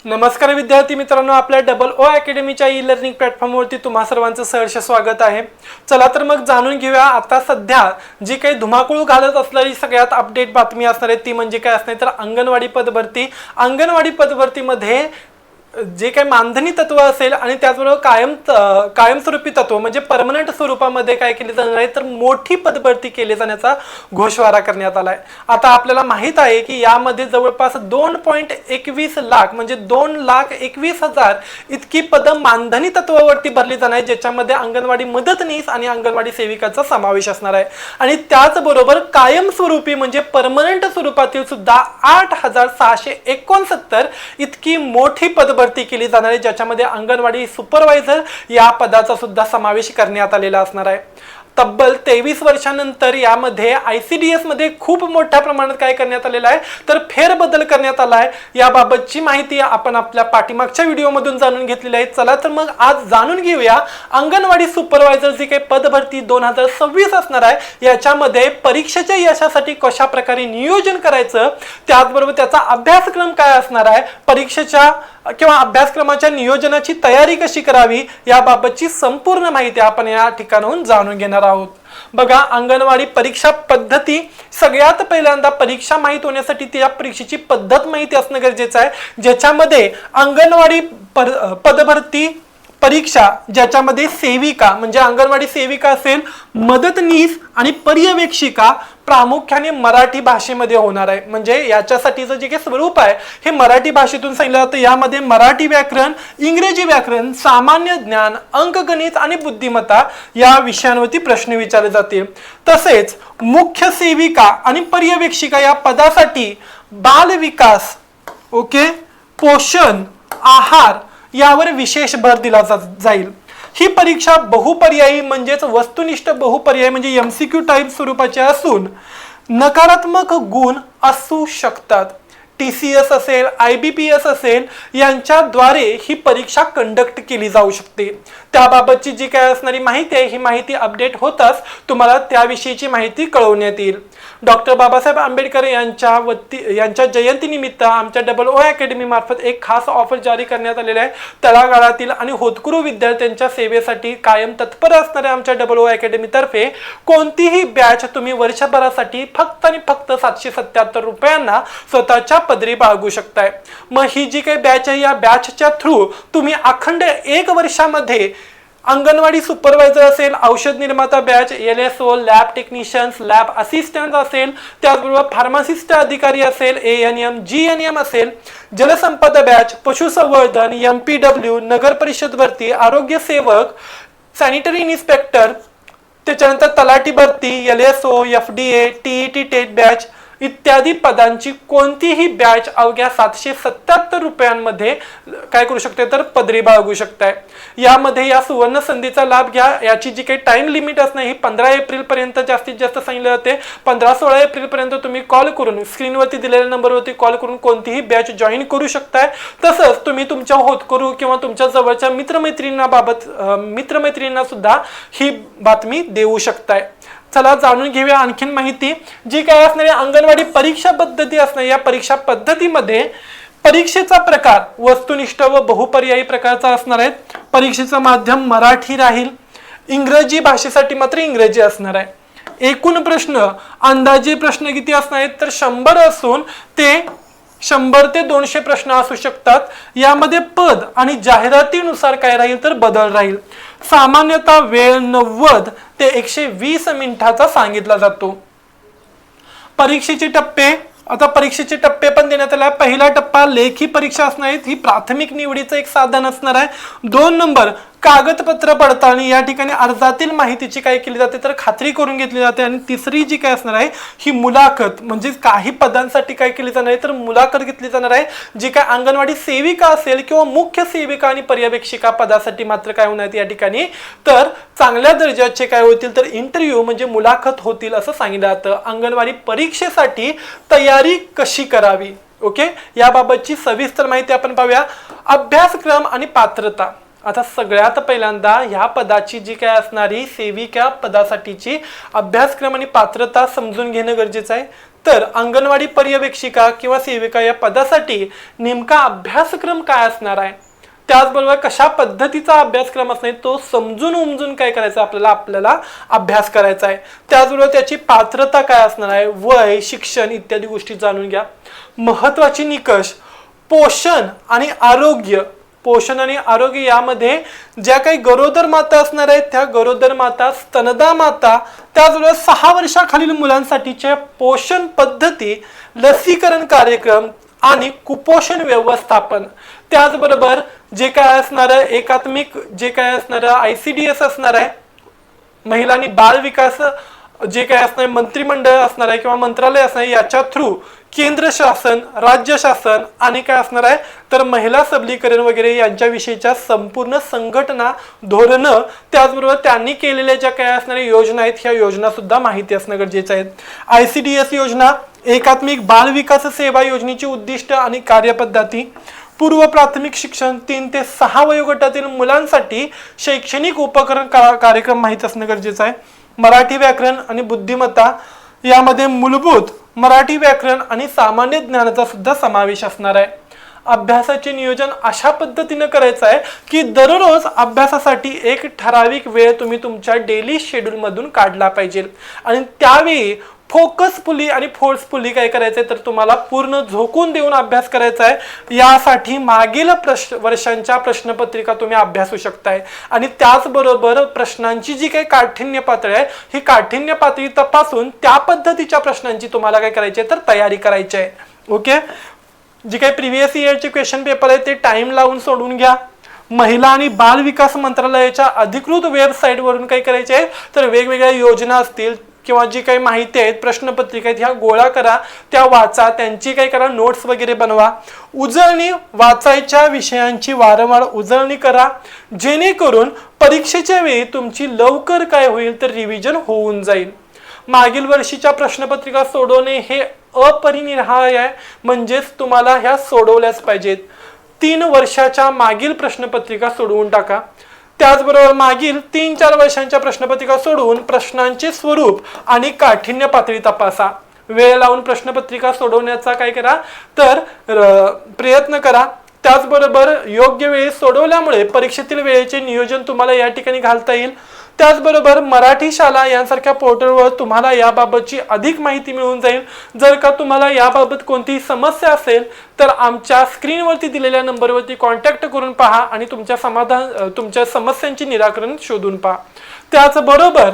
नमस्कार विद्यार्थी मित्रांनो, आपल्या डबल ओ अकॅडमीच्या ई लर्निंग प्लॅटफॉर्मवरती तुम्हा सर्वांचं सहर्ष स्वागत आहे। चला तर मग जाणून घेऊया आता सध्या जी काही धुमाकूळ घालत असलेली सगळ्यात अपडेट बातमी असणार आहे ती म्हणजे काय असणार तर अंगणवाडी पदभरतीमध्ये जे काही मानधनी तत्व असेल आणि त्याचबरोबर कायमस्वरूपी तत्व म्हणजे परमनंट स्वरूपामध्ये काय केले जाणार आहे तर मोठी पदभरती केली जाण्याचा घोषवारा करण्यात आला आहे। आता आपल्याला माहित आहे की यामध्ये जवळपास 2.21 लाख म्हणजे 2,21,000 इतकी पद मानधनी तत्वावरती भरली जाणार आहे, ज्याच्यामध्ये अंगणवाडी मदतनीस आणि अंगणवाडी सेविकाचा समावेश असणार आहे। आणि त्याचबरोबर कायमस्वरूपी म्हणजे परमनंट स्वरूपातील सुद्धा 8,669 इतकी मोठी पदभरती केली जाणार आहे, ज्याच्यामध्ये अंगणवाडी सुपरवायझर या पदाचा सुद्धा समावेश करण्यात आलेला असणार आहे। तब्बल 23 वर्षांनंतर यामध्ये ICDS मध्ये खूप मोठ्या प्रमाणात काय करण्यात आलेला आहे तर फेरबदल करण्यात आला आहे। याबाबतची माहिती आपण आपल्या पाठीमागच्या व्हिडिओमधून जाणून घेतलेली आहे। चला तर मग आज जाणून घेऊया अंगणवाडी सुपरवायझर जी काही पदभरती 2026 असणार आहे याच्यामध्ये परीक्षेच्या यशासाठी कशा प्रकारे नियोजन करायचं, त्याचबरोबर त्याचा अभ्यासक्रम काय असणार आहे, परीक्षेच्या किंवा अभ्यासक्रमाच्या नियोजनाची तयारी कशी करावी याबाबतची संपूर्ण माहिती आपण या ठिकाणाहून जाणून घेणार आहोत। बघा, अंगणवाडी परीक्षा पद्धती सगळ्यात पहिल्यांदा परीक्षा माहित होण्यासाठी त्या परीक्षेची पद्धत माहिती असणं गरजेचं आहे, ज्याच्यामध्ये अंगणवाडी पदभरती परीक्षा ज्याच्यामध्ये सेविका म्हणजे अंगणवाडी सेविका असेल, मदतनीस आणि पर्यवेक्षिका प्रामुख्याने मराठी भाषेमध्ये होणार आहे। म्हणजे याच्यासाठीचं जे काही स्वरूप आहे हे मराठी भाषेतून सांगितलं जातं। यामध्ये मराठी व्याकरण, इंग्रजी व्याकरण, सामान्य ज्ञान, अंकगणित आणि बुद्धिमत्ता या विषयांवरती प्रश्न विचारले जातील। तसेच मुख्य सेविका आणि पर्यवेक्षिका या पदासाठी बाल विकास, पोषण, आहार यावर विशेष भर दिला जाईल। ही परीक्षा बहुपर्यायी म्हणजेच वस्तुनिष्ठ बहुपर्यायी म्हणजे MCQ टाइप स्वरूपाची असून नकारात्मक गुण असू शकतात। TCS असेल, IBPS असेल यांच्याद्वारे ही परीक्षा कंडक्ट केली जाऊ शकते। त्याबाबतची जी काय असणारी माहिती आहे ही माहिती अपडेट होताच तुम्हाला त्याविषयीची माहिती कळवण्यात येईल। डॉक्टर बाबासाहेब आंबेडकर यांच्या जयंतीनिमित्त आमच्या डबल ओ अकॅडमी मार्फत एक खास ऑफर जारी करण्यात आलेला आहे। तळागाळातील आणि होतकरू विद्यार्थ्यांच्या सेवेसाठी कायम तत्पर असणाऱ्या आमच्या डबल ओ अकॅडमी तर्फे कोणतीही बॅच तुम्ही वर्षभरासाठी फक्त आणि फक्त 777 रुपयांना स्वतःच्या पदरी बाळगू शकताय। मग ही जी काही बॅच आहे या बॅचच्या थ्रू तुम्ही अखंड 1 वर्षामध्ये अंगणवाडी सुपरवायझर असेल, औषध निर्माता batch, LSO, lab technicians, lab assistant असेल, त्याचबरोबर फार्मासिस्ट अधिकारी असेल, ANM, GNM असेल, जलसंपदा बॅच, पशुसंवर्धन, MPW, नगर परिषद भरती, आरोग्य सेवक, सॅनिटरी इन्स्पेक्टर, त्याच्यानंतर तलाठी भरती, LSO, FDA, TET TET batch इत्यादी पदांची कोणतीही बॅच अवघ्या 777 रुपयांमध्ये काय करू शकते तर पदरी बाळगू शकताय। यामध्ये या सुवर्ण संधीचा लाभ घ्या। याची जी काही टाइम लिमिट असणे ही 15 एप्रिल पर्यंत जास्तीत जास्त सांगितले जाते। 15-16 एप्रिल पर्यंत तुम्ही कॉल करून स्क्रीनवरती दिलेल्या नंबरवरती कॉल करून कोणतीही बॅच जॉईन करू शकताय। तसंच तुम्ही तुमच्या होतकरू किंवा तुमच्या जवळच्या मित्रमैत्रिणींना सुद्धा ही बातमी देऊ शकताय। चला जाणून घेऊया आणखीन माहिती जी काय असणार आहे। अंगणवाडी परीक्षा पद्धती असणार, या परीक्षा पद्धतीमध्ये परीक्षेचा प्रकार वस्तुनिष्ठ व बहुपर्यायी प्रकारचा असणार आहे। परीक्षेचं माध्यम मराठी राहील, इंग्रजी भाषेसाठी मात्र इंग्रजी असणार आहे। एकूण प्रश्न अंदाजे प्रश्न किती असणार आहेत तर 100 असून ते 100 ते 200 प्रश्न असू शकतात। यामध्ये पद आणि जाहिरातीनुसार काय राहील तर बदल राहील। सामान्यतः वेळ 90 ते 120 मिनिटाचा सांगितला जातो। परीक्षेचे टप्पे, आता परीक्षेचे टप्पे पण देण्यात आले। पहिला टप्पा लेखी परीक्षा असणार आहे, ही प्राथमिक निवडीचं एक साधन असणार आहे। 2 नंबर कागदपत्र पडताळणी, या ठिकाणी अर्जातील माहितीची काय केली जाते तर खात्री करून घेतली जाते। आणि तिसरी जी काय असणार आहे ही मुलाखत, म्हणजे काही पदांसाठी काय केली जाणार आहे तर मुलाखत घेतली जाणार आहे। जी काय अंगणवाडी सेविका असेल किंवा मुख्य सेविका आणि पर्यवेक्षिका पदासाठी मात्र काय होणार या ठिकाणी तर चांगल्या दर्जाचे काय होतील तर इंटरव्ह्यू म्हणजे मुलाखत होतील असं सांगितलं जातं। अंगणवाडी परीक्षेसाठी तयारी कशी करावी, याबाबतची सविस्तर माहिती आपण पाहूया। अभ्यासक्रम आणि पात्रता, आता सगळ्यात पहिल्यांदा ह्या पदाची जी काय असणारी सेविका पदासाठीची अभ्यासक्रम आणि पात्रता समजून घेणं गरजेचं आहे। तर अंगणवाडी पर्यवेक्षिका किंवा सेविका या पदासाठी नेमका अभ्यासक्रम काय असणार आहे, त्याचबरोबर कशा पद्धतीचा अभ्यासक्रम असणार तो समजून उमजून काय करायचं आपल्याला अभ्यास करायचा आहे। त्याचबरोबर त्याची पात्रता काय असणार आहे, वय, शिक्षण इत्यादी गोष्टी जाणून घ्या। महत्त्वाचे निकष पोषण आणि आरोग्य, पोषण आणि आरोग्य यामध्ये ज्या काही गरोदर माता असणार आहेत त्या गरोदर माता, स्तनदा माता, त्याचबरोबर 6 वर्षाखालील मुलांसाठीच्या पोषण पद्धती, लसीकरण कार्यक्रम आणि कुपोषण व्यवस्थापन, त्याचबरोबर जे काय असणार आहे एकात्मिक जे काय असणार आहे ICDS असणार आहे, महिला आणि बाल विकास जे काय असणार मंत्रिमंडळ असणार आहे किंवा मंत्रालय असणार आहे, याच्या थ्रू केंद्र शासन, राज्य शासन आणि काय असणार आहे तर महिला सबलीकरण वगैरे यांच्याविषयीच्या संपूर्ण संघटना, धोरणं, त्याचबरोबर त्यांनी केलेल्या ज्या काय असणाऱ्या योजना आहेत ह्या योजना सुद्धा माहिती असणं गरजेचं आहे। ICDS योजना, एकात्मिक बाल विकास सेवा योजनेची उद्दिष्ट आणि कार्यपद्धती, पूर्व प्राथमिक शिक्षण 3 ते 6 वयोगटातील मुलांसाठी शैक्षणिक उपकरण कार्यक्रम माहिती असणं गरजेचं आहे। मराठी व्याकरण आणि बुद्धिमत्ता यामध्ये मूलभूत मराठी व्याकरण आणि सामान्य ज्ञानाचा सुद्धा समावेश असणार आहे। अभ्यासाचे नियोजन अशा पद्धतीने करायचं आहे की दररोज अभ्यासासाठी एक ठराविक वेळ तुम्ही तुमच्या डेली शेड्यूल मधून काढला पाहिजे आणि त्यावेळी फोकसफुली आणि फोर्सफुली काय करायचंय तर तुम्हाला पूर्ण झोकून देऊन अभ्यास करायचा आहे। यासाठी मागील वर्षांच्या प्रश्नपत्रिका तुम्ही अभ्यासू शकताय आणि त्याचबरोबर प्रश्नांची जी काही काठिण्य पातळी आहे ही काठिण्य पातळी तपासून त्या पद्धतीच्या प्रश्नांची तुम्हाला काय करायची आहे तर तयारी करायची आहे। ओके, जे काही प्रिव्हियस इयरचे क्वेश्चन पेपर आहे ते टाइम लावून सोडून घ्या। महिला आणि बाल विकास मंत्रालयाच्या अधिकृत वेबसाईट वरून काय करायचे आहे तर वेगवेगळ्या योजना असतील किंवा जी काही माहिती आहेत, प्रश्नपत्रिका आहेत ह्या गोळा करा, त्या वाचा, त्यांची काय करा नोट्स वगैरे बनवा। उजळणी, वाचायच्या विषयांची वारंवार उजळणी करा जेणेकरून परीक्षेच्या वेळी तुमची लवकर काय होईल तर रिव्हिजन होऊन जाईल। मागील वर्षीच्या प्रश्नपत्रिका सोडवणे हे अपरिनिर्हाय आहे, म्हणजेच तुम्हाला ह्या सोडवल्याच पाहिजेत। 3 वर्षाच्या मागील प्रश्नपत्रिका सोडवून टाका। त्याचबरोबर मागील 3-4 वर्षांच्या प्रश्नपत्रिका सोडवून प्रश्नांचे स्वरूप आणि काठिण्य पातळी तपासा। वेळ लावून प्रश्नपत्रिका सोडवण्याचा काय करा तर प्रयत्न करा। त्याचबरोबर योग्य वेळी सोडवल्यामुळे परीक्षेतील वेळेचे नियोजन तुम्हाला या ठिकाणी घालता येईल। त्याचबरोबर मराठी शाळा यांसारख्या पोर्टलवर तुम्हाला याबाबतची अधिक माहिती मिळून जाईल। जर का तुम्हाला याबाबत कोणतीही समस्या असेल तर आमच्या स्क्रीनवरती दिलेल्या नंबरवरती कॉन्टॅक्ट करून पहा आणि तुमच्या समस्यांचे निराकरण शोधून पहा। त्याचबरोबर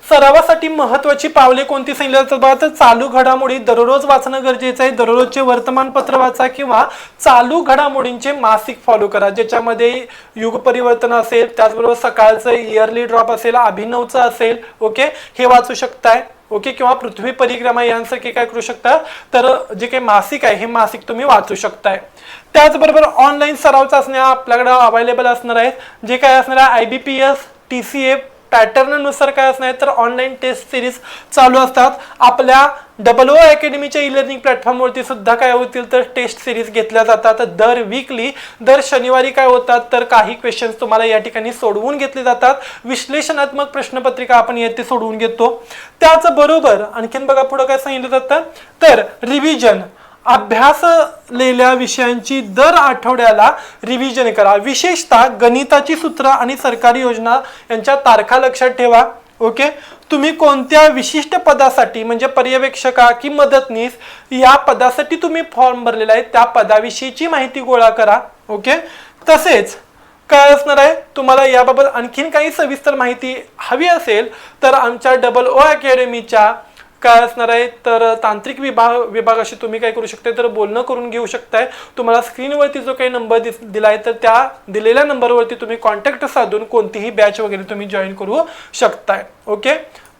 सरावासाठी महत्त्वाची पावले कोणती सांगितली तर चालू घडामोडी दररोज वाचणं गरजेचं आहे। दररोजचे वर्तमानपत्र वाचा किंवा चालू घडामोडींचे मासिक फॉलो करा, ज्याच्यामध्ये युग परिवर्तन असेल, त्याचबरोबर सकाळचं इयरली ड्रॉप असेल, अभिनवचं असेल, ओके हे वाचू शकताय। ओके, किंवा पृथ्वी परिक्रमा यांसारखे काय करू शकता तर जे काही मासिक आहे हे मासिक तुम्ही वाचू शकताय। त्याचबरोबर ऑनलाईन सराव चाचण्या आपल्याकडे अवेलेबल असणार आहेत, जे काय असणार आहे IBPS TCA पॅटर्न नुसार काय असणार तर ऑनलाईन टेस्ट सिरीज चालू असतात। आपल्या OO अकॅडमीच्या ई-लर्निंग प्लॅटफॉर्मवरती सुद्धा काय होतील तर टेस्ट सिरीज घेतल्या जातात। दर वीकली, दर शनिवारी काय होतात तर काही क्वेश्चन्स तुम्हाला या ठिकाणी सोडवून घेतले जातात। विश्लेषणात्मक प्रश्नपत्रिका आपण येथे सोडवून घेतो। त्याचबरोबर आणखीन बघा पुढे काय सांगितलं जातं तर रिव्हिजन, अभ्यासलेल्या विषयांची दर आठवड्याला रिव्हिजन करा। विशेषतः गणिताची सूत्र आणि सरकारी योजना यांच्या तारखा लक्षात ठेवा। ओके, तुम्ही कोणत्या विशिष्ट पदासाठी म्हणजे पर्यवेक्षका की मदतनीस या पदासाठी तुम्ही फॉर्म भरलेला आहे त्या पदाविषयीची माहिती गोळा करा। ओके, तसेच काय असणार आहे तुम्हाला याबाबत आणखीन काही सविस्तर माहिती हवी असेल तर आमच्या OO अकॅडमीच्या काय असणार आहे तर तांत्रिक विभागाशी तुम्ही काय करू शकता तर बोलणं करून घेऊ शकताय। तुम्हाला स्क्रीनवरती जो काही नंबर दिलाय तर त्या दिलेल्या नंबरवरती तुम्ही कॉन्टॅक्ट साधून कोणतीही बॅच वगैरे तुम्ही जॉईन करू शकताय। ओके,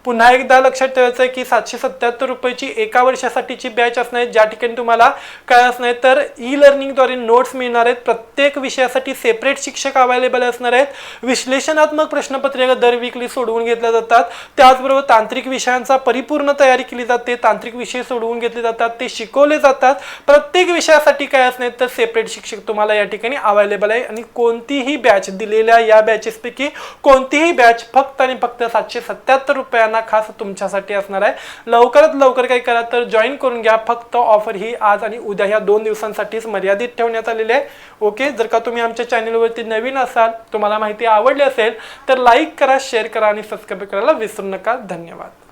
पुन्हा एकदा लक्षात ठेवायचं आहे की 777 रुपयाची एका वर्षासाठीची बॅच असणार आहे, ज्या ठिकाणी तुम्हाला काय असणार आहे तर ई-लर्निंगद्वारे नोट्स मिळणार आहेत। प्रत्येक विषयासाठी सेपरेट शिक्षक अवेलेबल असणार आहेत। विश्लेषणात्मक प्रश्नपत्रिका दर वीकली सोडवून घेतल्या जातात। त्याचबरोबर तांत्रिक विषयांचा परिपूर्ण तयारी केली जाते, तांत्रिक विषय सोडवून घेतले जातात, ते शिकवले जातात। प्रत्येक विषयासाठी काय असणार तर सेपरेट शिक्षक तुम्हाला या ठिकाणी अवेलेबल आहे आणि कोणतीही बॅच दिलेल्या या बॅचेसपैकी कोणतीही बॅच फक्त आणि फक्त 777 रुपयांना ना खास तुमच्यासाठी असणार आहे। लवकरात लवकर काय करा तर जॉईन करून घ्या। फक्त ऑफर ही आज आणि उद्या ह्या 2 दिवसांसाठीच मर्यादित ठेवण्यात आलेली आहे। ओके, जर का तुम्ही आमच्या चॅनलवरती नवीन असाल, तुम्हाला माहिती आवडली असेल तर लाईक करा, शेअर करा आणि सबस्क्राईब करायला विसरू नका। धन्यवाद।